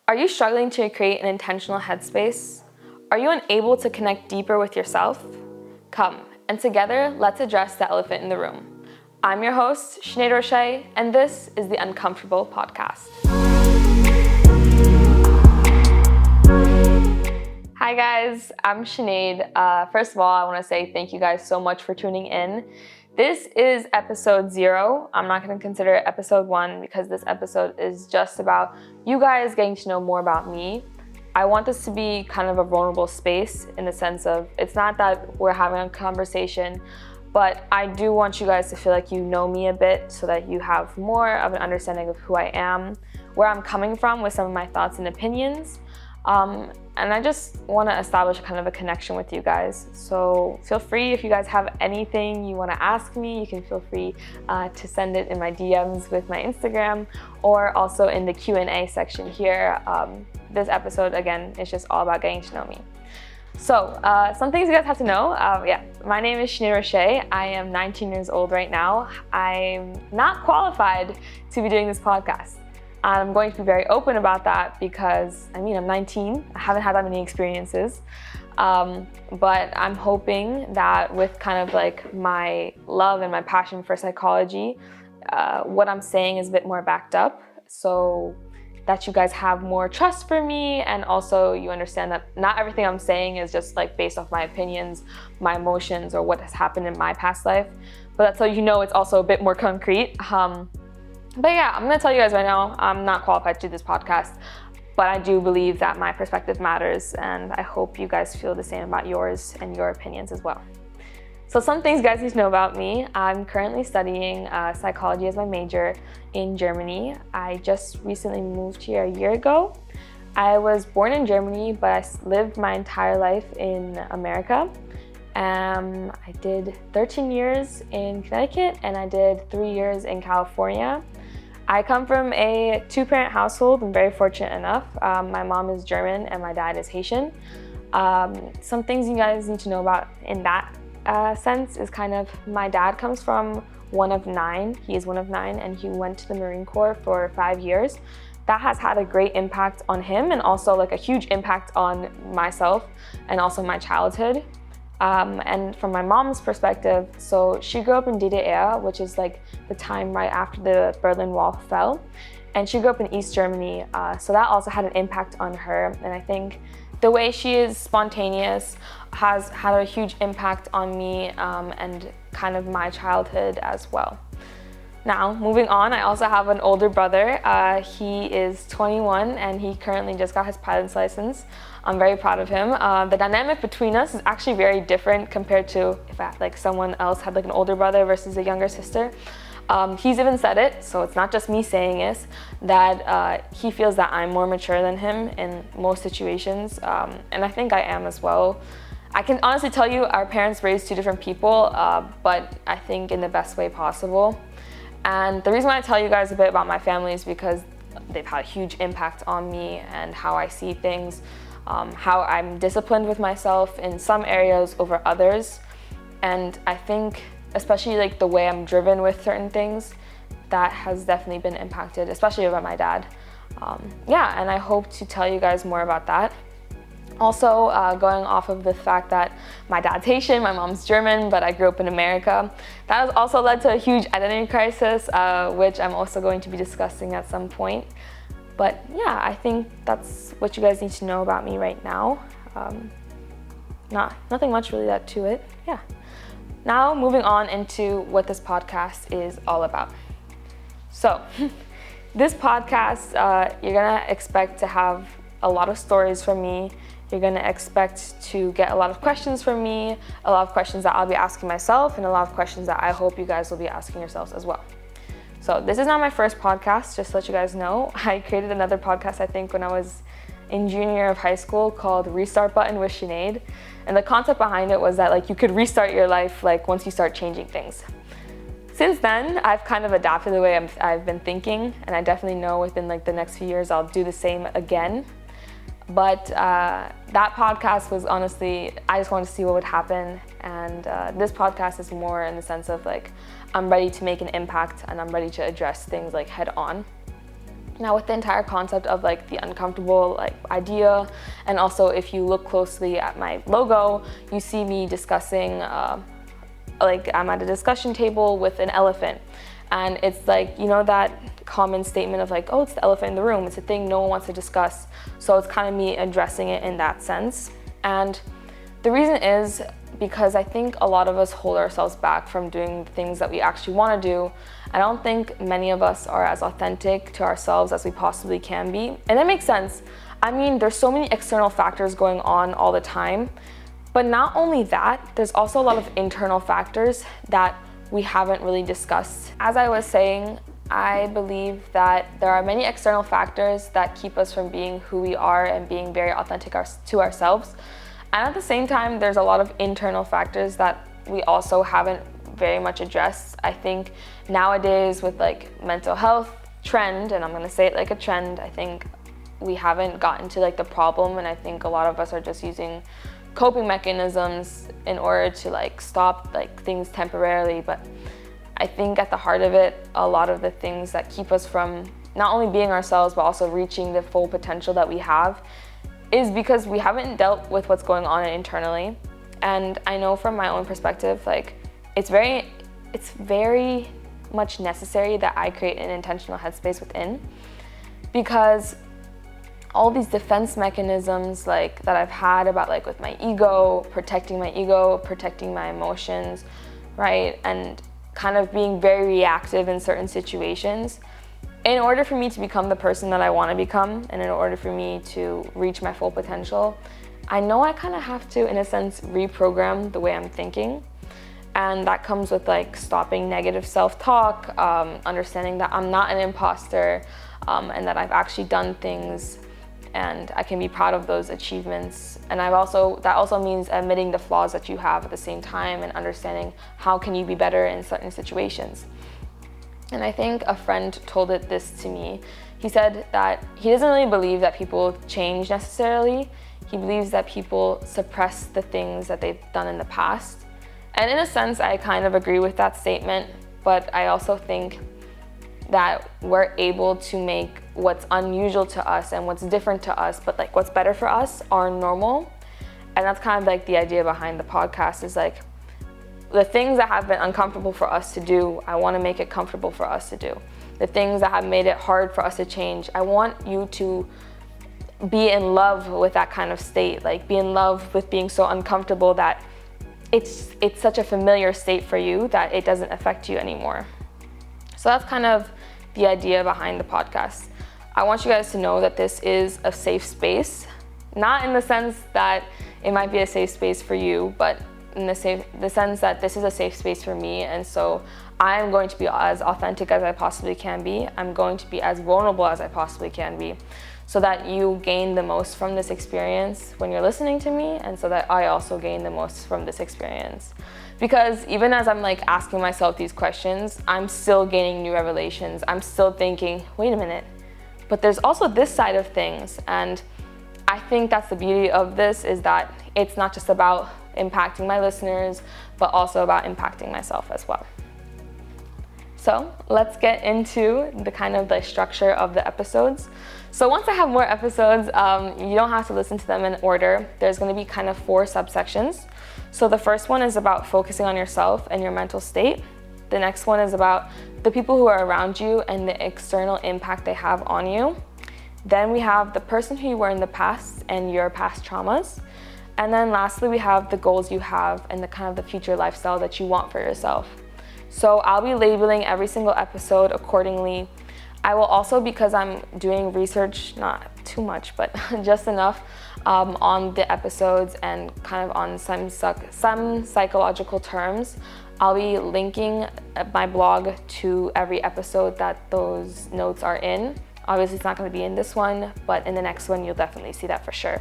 Are you struggling to create an intentional headspace? Are you unable to connect deeper with yourself? Come, and together, let's address the elephant in the room. I'm your host, Sinead Roche, and this is the Uncomfortable Podcast. Hi guys, I'm Sinead. First of all, I want to say thank you guys so much for tuning in. This is episode 0. I'm not going to consider it episode 1 because this episode is just about you guys getting to know more about me. I want this to be kind of a vulnerable space in the sense of it's not that we're having a conversation, but I do want you guys to feel like you know me a bit so that you have more of an understanding of who I am, where I'm coming from with some of my thoughts and opinions. And I just want to establish kind of a connection with you guys. So feel free, if you guys have anything you want to ask me, you can feel free to send it in my DMs with my Instagram or also in the Q&A section here. This episode, again, is just all about getting to know me. So some things you guys have to know. My name is Sinead Roche. I am 19 years old right now. I'm not qualified to be doing this podcast. I'm going to be very open about that because, I'm 19. I haven't had that many experiences. But I'm hoping that with kind of like my love and my passion for psychology, what I'm saying is a bit more backed up so that you guys have more trust for me, and also you understand that not everything I'm saying is just like based off my opinions, my emotions, or what has happened in my past life. But that's so you know it's also a bit more concrete. But yeah, I'm gonna tell you guys right now, I'm not qualified to do this podcast, but I do believe that my perspective matters, and I hope you guys feel the same about yours and your opinions as well. So some things you guys need to know about me. I'm currently studying psychology as my major in Germany. I just recently moved here a year ago. I was born in Germany, but I lived my entire life in America. I did 13 years in Connecticut and I did 3 years in California. I come from a 2-parent household. I'm very fortunate enough. My mom is German and my dad is Haitian. Some things you guys need to know about in that sense is kind of my dad comes from one of 9. He is one of 9 and he went to the Marine Corps for 5 years. That has had a great impact on him and also like a huge impact on myself and also my childhood. And from my mom's perspective, so she grew up in DDR, which is like the time right after the Berlin Wall fell. And she grew up in East Germany, so that also had an impact on her. And I think the way she is spontaneous has had a huge impact on me and kind of my childhood as well. Now, moving on, I also have an older brother. He is 21 and he currently just got his pilot's license. I'm very proud of him. The dynamic between us is actually very different compared to if someone else had like an older brother versus a younger sister. He's even said it, so it's not just me saying this, that he feels that I'm more mature than him in most situations, and I think I am as well. I can honestly tell you our parents raised 2 different people, but I think in the best way possible. And the reason why I tell you guys a bit about my family is because they've had a huge impact on me and how I see things, how I'm disciplined with myself in some areas over others. And I think especially like the way I'm driven with certain things, that has definitely been impacted, especially by my dad. And I hope to tell you guys more about that. Also, going off of the fact that my dad's Haitian, my mom's German, but I grew up in America. That has also led to a huge identity crisis, which I'm also going to be discussing at some point. But yeah, I think that's what you guys need to know about me right now. Nothing much really to it, yeah. Now, moving on into what this podcast is all about. So, this podcast, you're gonna expect to have a lot of stories from me. You're gonna expect to get a lot of questions from me, a lot of questions that I'll be asking myself, and a lot of questions that I hope you guys will be asking yourselves as well. So this is not my first podcast, just to let you guys know. I created another podcast, I think, when I was in junior year of high school called Restart Button with Sinead. And the concept behind it was that like you could restart your life like once you start changing things. Since then, I've kind of adapted the way I've been thinking, and I definitely know within like the next few years I'll do the same again. But that podcast was honestly, I just wanted to see what would happen. And this podcast is more in the sense of like, I'm ready to make an impact and I'm ready to address things like head on. Now, with the entire concept of like the uncomfortable like idea, and also if you look closely at my logo, you see me discussing, like I'm at a discussion table with an elephant. And it's like, you know, that common statement of like, oh, it's the elephant in the room. It's a thing no one wants to discuss. So it's kind of me addressing it in that sense. And the reason is because I think a lot of us hold ourselves back from doing the things that we actually want to do. I don't think many of us are as authentic to ourselves as we possibly can be. And that makes sense. I mean, there's so many external factors going on all the time. But not only that, there's also a lot of internal factors that we haven't really discussed. As I was saying, I believe that there are many external factors that keep us from being who we are and being very authentic to ourselves. And at the same time, there's a lot of internal factors that we also haven't very much addressed. I think nowadays with like mental health trend, and I'm gonna say it like a trend, I think we haven't gotten to like the problem, and I think a lot of us are just using coping mechanisms in order to like stop like things temporarily. But I think at the heart of it, a lot of the things that keep us from not only being ourselves but also reaching the full potential that we have is because we haven't dealt with what's going on internally. And I know from my own perspective, like it's very much necessary that I create an intentional headspace within, because all these defense mechanisms like that I've had about like with my ego, protecting my emotions, right? And kind of being very reactive in certain situations. In order for me to become the person that I want to become, and in order for me to reach my full potential, I know I kind of have to, in a sense, reprogram the way I'm thinking. And that comes with like stopping negative self-talk, understanding that I'm not an imposter, and that I've actually done things and I can be proud of those achievements. And that also means admitting the flaws that you have at the same time and understanding how can you be better in certain situations. And I think a friend told this to me. He said that he doesn't really believe that people change necessarily. He believes that people suppress the things that they've done in the past. And in a sense, I kind of agree with that statement, but I also think that we're able to make what's unusual to us and what's different to us, but like what's better for us, are normal. And that's kind of like the idea behind the podcast, is like the things that have been uncomfortable for us to do, I want to make it comfortable for us to do. The things that have made it hard for us to change, I want you to be in love with that kind of state, like be in love with being so uncomfortable that it's such a familiar state for you that it doesn't affect you anymore. So that's kind of the idea behind the podcast. I want you guys to know that this is a safe space, not in the sense that it might be a safe space for you, but in the sense that this is a safe space for me. And so I'm going to be as authentic as I possibly can be. I'm going to be as vulnerable as I possibly can be, so that you gain the most from this experience when you're listening to me, and so that I also gain the most from this experience. Because even as I'm like asking myself these questions, I'm still gaining new revelations. I'm still thinking, wait a minute, but there's also this side of things. And I think that's the beauty of this, is that it's not just about impacting my listeners, but also about impacting myself as well. So let's get into the kind of the structure of the episodes. So once I have more episodes, you don't have to listen to them in order. There's going to be kind of 4 subsections. So the first one is about focusing on yourself and your mental state. The next one is about the people who are around you and the external impact they have on you. Then we have the person who you were in the past and your past traumas. And then lastly, we have the goals you have and the kind of the future lifestyle that you want for yourself. So I'll be labeling every single episode accordingly. I will also, because I'm doing research, not too much, but just enough on the episodes and kind of on some psychological terms, I'll be linking my blog to every episode that those notes are in. Obviously, it's not going to be in this one, but in the next one, you'll definitely see that for sure.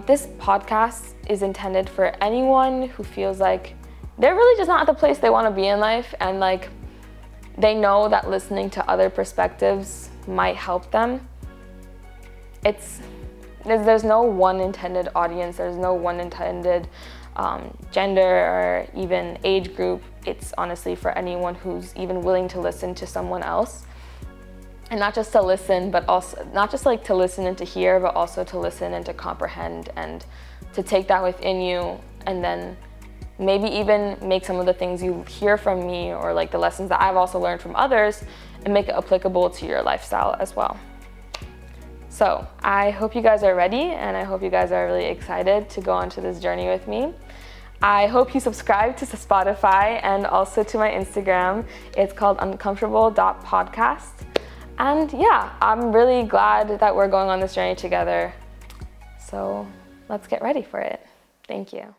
This podcast is intended for anyone who feels like they're really just not at the place they want to be in life, and like they know that listening to other perspectives might help them. There's no one intended audience. There's no one intended gender or even age group. It's honestly for anyone who's even willing to listen to someone else. And not just to listen, but also not just like to listen and to hear, but also to listen and to comprehend and to take that within you, and then maybe even make some of the things you hear from me or like the lessons that I've also learned from others and make it applicable to your lifestyle as well. So I hope you guys are ready, and I hope you guys are really excited to go on to this journey with me. I hope you subscribe to Spotify and also to my Instagram. It's called uncomfortable.podcast. And yeah, I'm really glad that we're going on this journey together. So let's get ready for it. Thank you.